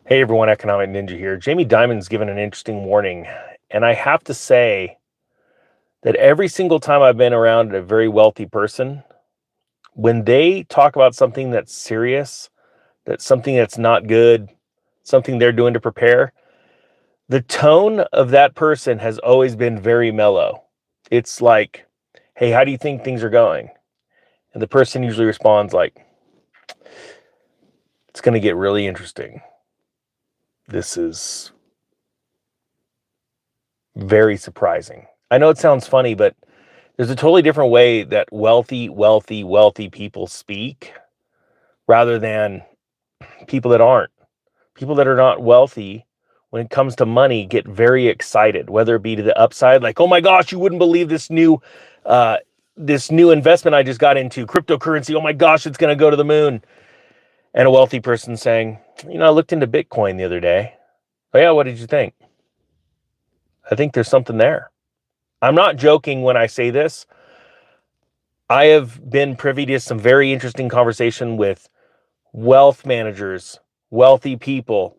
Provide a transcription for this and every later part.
Hey everyone, Economic Ninja here. Jamie Dimon's given an interesting warning, and I have to say that every single time I've been around a very wealthy person, when they talk about something that's serious, that's something that's not good, something they're doing to prepare, the tone of that person has always been very mellow. It's like, "Hey, how do you think things are going?" And the person usually responds like, "It's going to get really interesting. This is very surprising." I know it sounds funny, but there's a totally different way that wealthy people speak rather than people that aren't. People that are not wealthy, when it comes to money, get very excited, whether it be to the upside, like, "Oh my gosh, you wouldn't believe this new investment I just got into, cryptocurrency. Oh my gosh, it's going to go to the moon." And a wealthy person saying, "I looked into Bitcoin the other day. Oh yeah, what did you think? I think there's something there." I'm not joking when I say this. I have been privy to some very interesting conversation with wealth managers, wealthy people,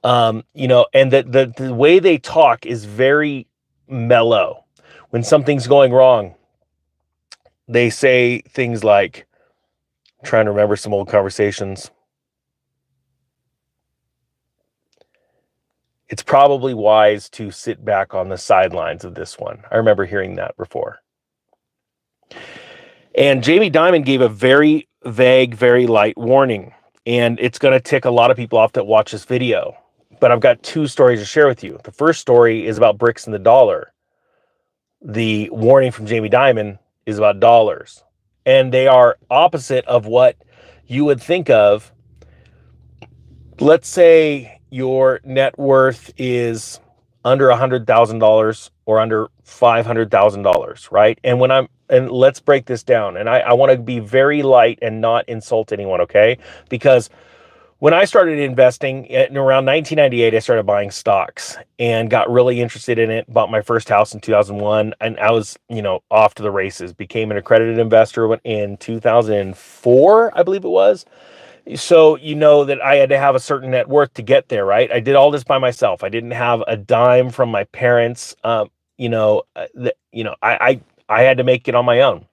and the way they talk is very mellow. When something's going wrong, they say things like, trying to remember some old conversations, "It's probably wise to sit back on the sidelines of this one." I remember hearing that before. And Jamie Dimon gave a very vague, very light warning, and it's going to tick a lot of people off that watch this video. But I've got two stories to share with you. The first story is about bricks and the dollar. The warning from Jamie Dimon is about dollars, and they are opposite of what you would think of. Let's say your net worth is under $100,000 or under $500,000, right? And let's break this down. And I want to be very light and not insult anyone, okay? Because when I started investing in around 1998, I started buying stocks and got really interested in it. Bought my first house in 2001, and I was, off to the races. Became an accredited investor in 2004, I believe it was. So you know that I had to have a certain net worth to get there, right? I did all this by myself. I didn't have a dime from my parents. I had to make it on my own.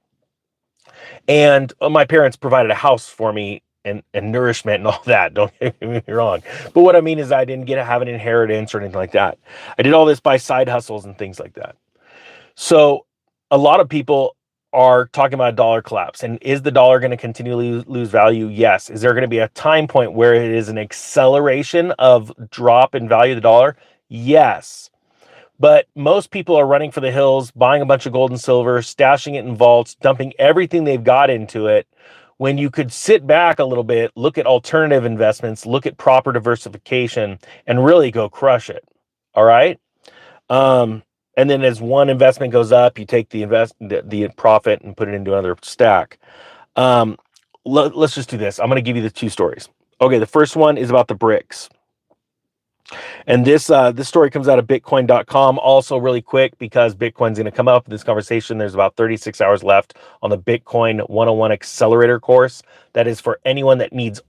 And my parents provided a house for me and nourishment and all that. Don't get me wrong. But what I mean is I didn't get to have an inheritance or anything like that. I did all this by side hustles and things like that. So a lot of people are talking about a dollar collapse. And is the dollar going to continually lose value? Yes. Is there going to be a time point where it is an acceleration of drop in value of the dollar? Yes. But most people are running for the hills, buying a bunch of gold and silver, stashing it in vaults, dumping everything they've got into it, when you could sit back a little bit, look at alternative investments, look at proper diversification, and really go crush it. All right. And then as one investment goes up, you take the profit and put it into another stack. Let's just do this. I'm going to give you the two stories. Okay, the first one is about the bricks. And this story comes out of Bitcoin.com. Also really quick, because Bitcoin's going to come up in this conversation. There's about 36 hours left on the Bitcoin 101 Accelerator course. That is for anyone that needs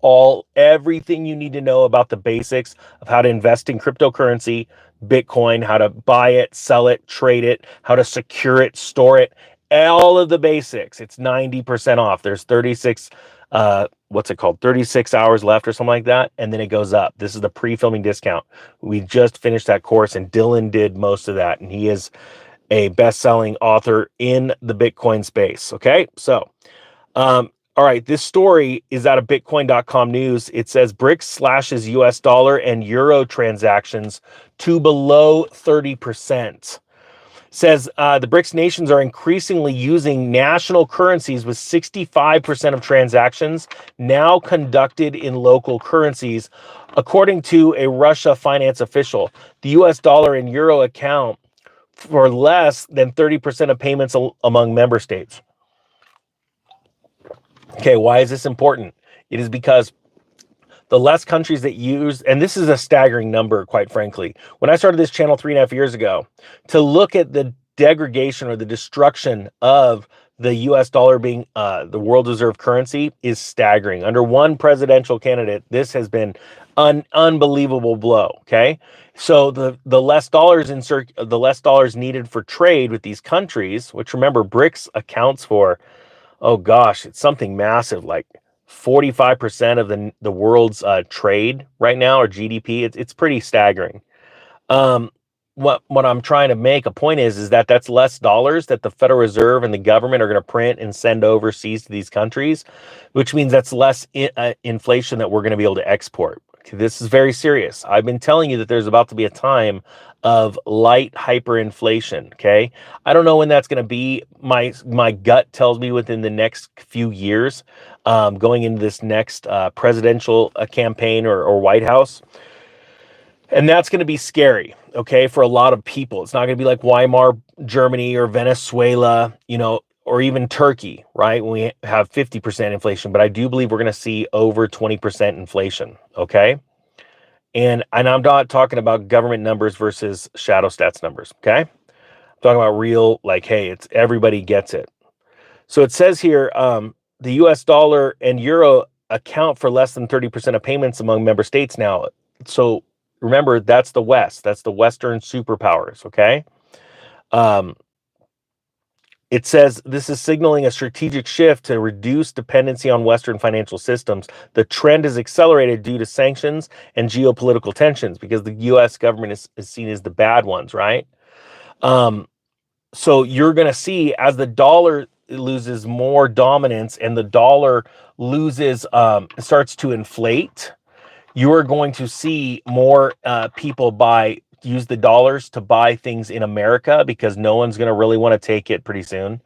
everything you need to know about the basics of how to invest in cryptocurrency, Bitcoin, how to buy it, sell it, trade it, how to secure it, store it, all of the basics. It's 90% off. There's 36 36 hours left or something like that, and then it goes up. This is the pre-filming discount. We just finished that course, and Dylan did most of that, and he is a best-selling author in the Bitcoin space. Okay, so all right, this story is out of Bitcoin.com news. It says BRICS slashes US dollar and euro transactions to below 30%. Says the BRICS nations are increasingly using national currencies, with 65% of transactions now conducted in local currencies, according to a Russia finance official. The US dollar and euro account for less than 30% of payments among member states. Okay, why is this important? It is because the less countries that use, and this is a staggering number, quite frankly. When I started this channel 3.5 years ago, to look at the degradation or the destruction of the US dollar being the world reserve currency is staggering. Under one presidential candidate, this has been an unbelievable blow. Okay. So the less dollars the less dollars needed for trade with these countries, which remember BRICS accounts for, oh gosh, it's something massive, like 45% of the world's trade right now, or GDP. It's pretty staggering. Um, what I'm trying to make a point is that that's less dollars that the Federal Reserve and the government are going to print and send overseas to these countries, which means that's less inflation that we're going to be able to export. Okay, this is very serious. I've been telling you that there's about to be a time of light hyperinflation. Okay, I don't know when that's going to be. My gut tells me within the next few years, going into this next presidential campaign or White House. And that's going to be scary, okay, for a lot of people. It's not going to be like Weimar, Germany, or Venezuela, or even Turkey, right? When we have 50% inflation. But I do believe we're going to see over 20% inflation, okay? And I'm not talking about government numbers versus shadow stats numbers, okay? I'm talking about real, like, hey, it's everybody gets it. So it says here, the US dollar and euro account for less than 30% of payments among member states now. So remember, that's the West. That's the Western superpowers, okay? It says this is signaling a strategic shift to reduce dependency on Western financial systems. The trend is accelerated due to sanctions and geopolitical tensions because the U.S. government is seen as the bad ones, right? So you're going to see as the dollar loses more dominance and the dollar loses, starts to inflate, you are going to see more people use the dollars to buy things in America because no one's going to really want to take it pretty soon.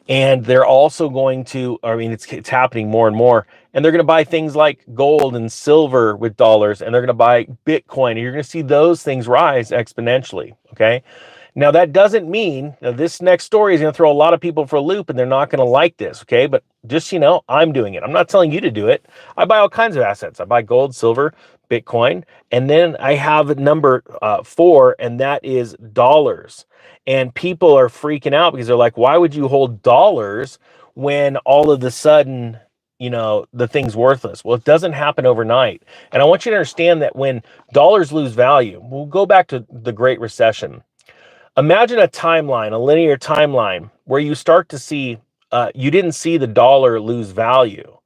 And they're also going to, it's happening more and more, and they're going to buy things like gold and silver with dollars, and they're going to buy Bitcoin, and you're going to see those things rise exponentially, okay? Now, that doesn't mean this next story is going to throw a lot of people for a loop and they're not going to like this, okay? But just, I'm doing it. I'm not telling you to do it. I buy all kinds of assets. I buy gold, silver, Bitcoin, and then I have number 4, and that is dollars. And people are freaking out because they're like, why would you hold dollars when all of a sudden, the thing's worthless? Well, it doesn't happen overnight. And I want you to understand that when dollars lose value, we'll go back to the Great Recession. Imagine a timeline, a linear timeline, where you start to see, you didn't see the dollar lose value.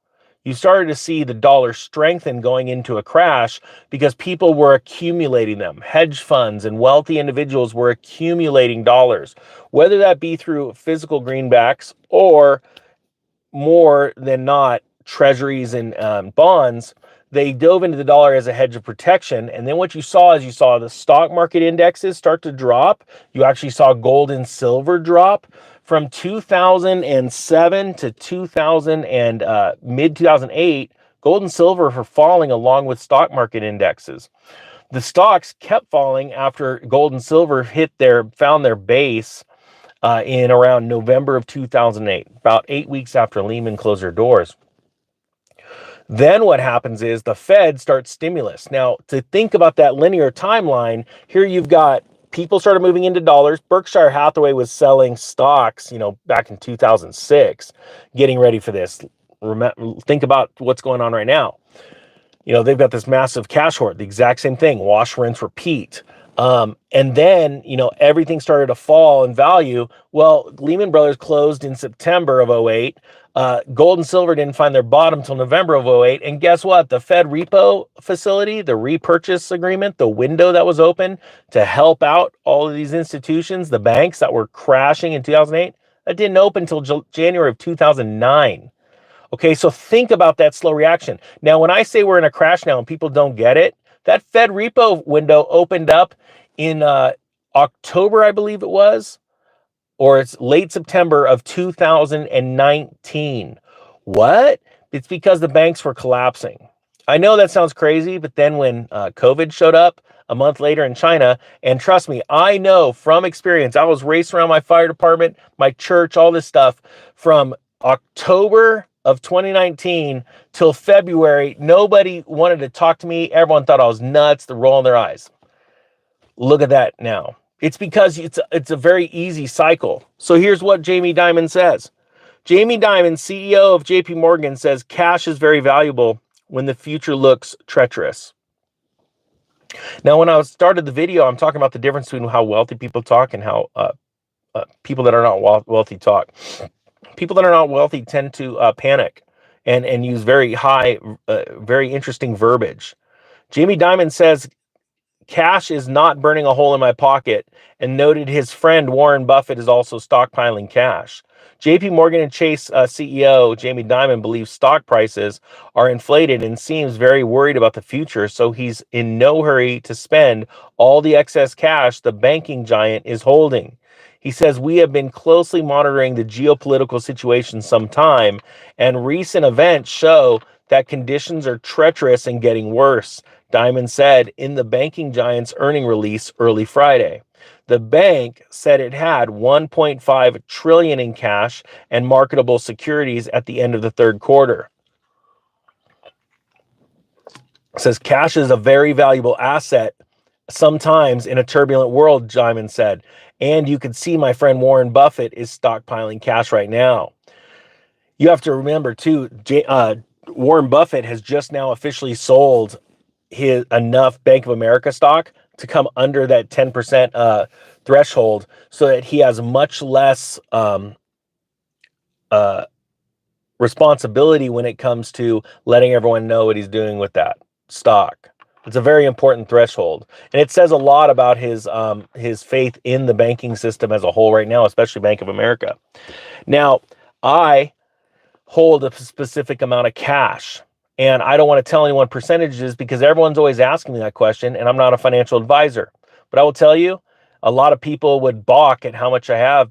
You started to see the dollar strengthen going into a crash because people were accumulating them. Hedge funds and wealthy individuals were accumulating dollars, whether that be through physical greenbacks or more than not treasuries and bonds. They dove into the dollar as a hedge of protection. And then what you saw the stock market indexes start to drop. You actually saw gold and silver drop from 2007 to 2000 and mid 2008. Gold and silver were falling along with stock market indexes. The stocks kept falling after gold and silver found their base in around November of 2008, about 8 weeks after Lehman closed their doors. Then what happens is the Fed starts stimulus. Now, to think about that linear timeline, here you've got people started moving into dollars. Berkshire Hathaway was selling stocks, back in 2006, getting ready for this. Think about what's going on right now. They've got this massive cash hoard, the exact same thing, wash, rinse, repeat. And then, everything started to fall in value. Well, Lehman Brothers closed in September of 2008. Gold and silver didn't find their bottom till November of 2008. And guess what? The Fed repo facility, the repurchase agreement, the window that was open to help out all of these institutions, the banks that were crashing in 2008, that didn't open until January of 2009. Okay, so think about that slow reaction. Now, when I say we're in a crash now and people don't get it, that Fed repo window opened up in October, I believe it was, or it's late September of 2019. What? It's because the banks were collapsing. I know that sounds crazy, but then when COVID showed up a month later in China, and trust me, I know from experience, I was racing around my fire department, my church, all this stuff from October of 2019 till February. Nobody wanted to talk to me. Everyone thought I was nuts. They're rolling their eyes. Look at that now. It's because it's a very easy cycle. So here's what Jamie Dimon says. Jamie Dimon, CEO of JP Morgan, says cash is very valuable when the future looks treacherous. Now, when I started the video, I'm talking about the difference between how wealthy people talk and how people that are not wealthy talk. People that are not wealthy tend to panic and use very high, very interesting verbiage. Jamie Dimon says cash is not burning a hole in my pocket, and noted his friend Warren Buffett is also stockpiling cash. JP Morgan and Chase CEO Jamie Dimon believes stock prices are inflated and seems very worried about the future, so he's in no hurry to spend all the excess cash the banking giant is holding. He says, we have been closely monitoring the geopolitical situation some time, and recent events show that conditions are treacherous and getting worse, Dimon said in the banking giant's earning release early Friday. The bank said it had 1.5 trillion in cash and marketable securities at the end of the third quarter. It says cash is a very valuable asset sometimes in a turbulent world, Dimon said. And you can see my friend Warren Buffett is stockpiling cash right now. You have to remember too, Warren Buffett has just now officially sold enough Bank of America stock to come under that 10% threshold, so that he has much less responsibility when it comes to letting everyone know what he's doing with that stock. It's a very important threshold, and it says a lot about his faith in the banking system as a whole right now, especially Bank of America. Now, I hold a specific amount of cash, and I don't want to tell anyone percentages because everyone's always asking me that question, and I'm not a financial advisor. But I will tell you, a lot of people would balk at how much I have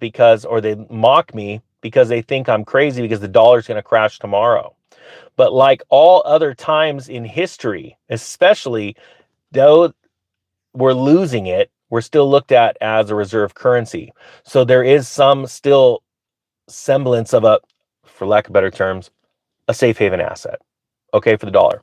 or they mock me because they think I'm crazy because the dollar's going to crash tomorrow. But like all other times in history, especially though we're losing it, we're still looked at as a reserve currency. So there is some still semblance of for lack of better terms, a safe haven asset, okay, for the dollar.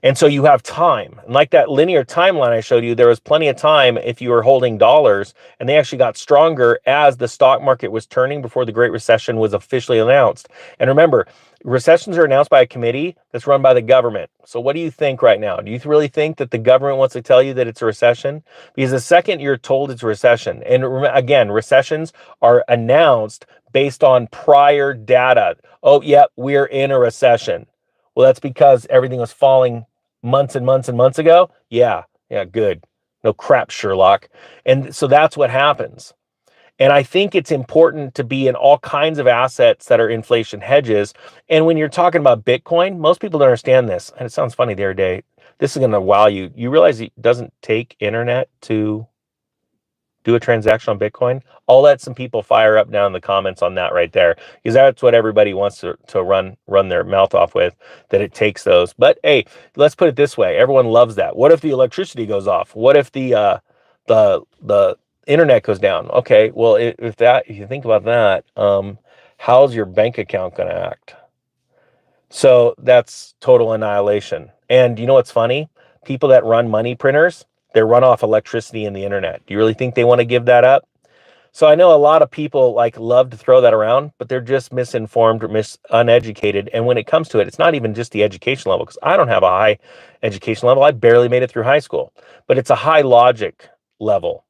And so you have time. And like that linear timeline I showed you, there was plenty of time if you were holding dollars, and they actually got stronger as the stock market was turning before the Great Recession was officially announced. And remember, recessions are announced by a committee that's run by the government. So what do you think right now? Do you really think that the government wants to tell you that it's a recession? Because the second you're told it's a recession, and again, recessions are announced based on prior data. Oh, yeah, we're in a recession. Well, that's because everything was falling months and months and months ago. Yeah, good. No crap, Sherlock. And so that's what happens. And I think it's important to be in all kinds of assets that are inflation hedges. And when you're talking about Bitcoin, most people don't understand this. And it sounds funny the other day. This is going to wow you. You realize it doesn't take internet to do a transaction on Bitcoin? I'll let some people fire up down in the comments on that right there, because that's what everybody wants to run their mouth off with, that it takes those. But hey, let's put it this way. Everyone loves that. What if the electricity goes off? What if the internet goes down? Okay, well, if you think about that, how's your bank account going to act? So that's total annihilation. And you know what's funny? People that run money printers, they run off electricity and the internet. Do you really think they want to give that up? So I know a lot of people love to throw that around, but they're just misinformed or uneducated. And when it comes to it, it's not even just the education level, because I don't have a high education level. I barely made it through high school, but it's a high logic level.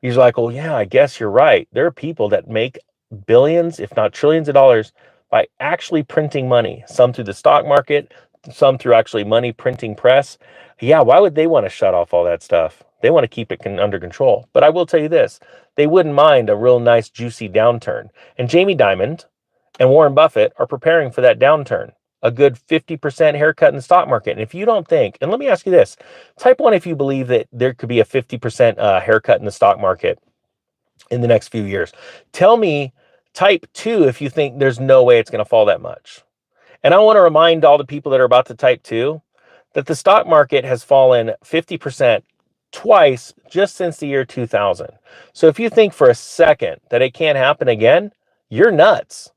You're like, well, yeah, I guess you're right. There are people that make billions, if not trillions of dollars by actually printing money, some through the stock market, some through actually money printing press. Yeah, why would they want to shut off all that stuff? They want to keep it under control. But I will tell you this, they wouldn't mind a real nice, juicy downturn. And Jamie Dimon and Warren Buffett are preparing for that downturn, a good 50% haircut in the stock market. And if you don't think, and let me ask you this, type 1 if you believe that there could be a 50% haircut in the stock market in the next few years. Tell me, type 2 if you think there's no way it's going to fall that much. And I want to remind all the people that are about to type 2 that the stock market has fallen 50% twice just since the year 2000. So if you think for a second that it can't happen again, you're nuts.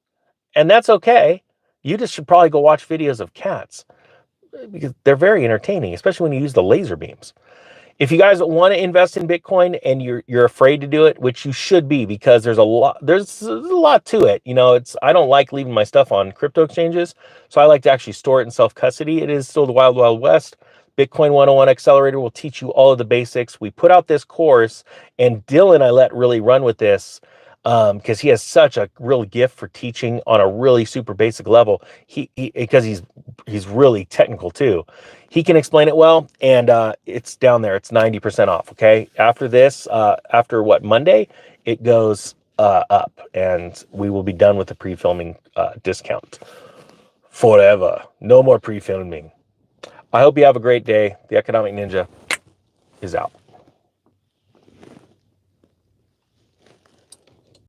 And that's okay. You just should probably go watch videos of cats, because they're very entertaining, especially when you use the laser beams. If you guys want to invest in Bitcoin and you're afraid to do it, which you should be, because there's a lot to it. I don't like leaving my stuff on crypto exchanges, so I like to actually store it in self-custody. It is still the wild, wild west. Bitcoin 101 Accelerator will teach you all of the basics. We put out this course, and Dylan I let really run with this because he has such a real gift for teaching on a really super basic level. Because he's really technical too. He can explain it well, and it's down there. It's 90% off. Okay, after this, after Monday, it goes up, and we will be done with the pre-filming discount forever. No more pre-filming. I hope you have a great day. The Economic Ninja is out.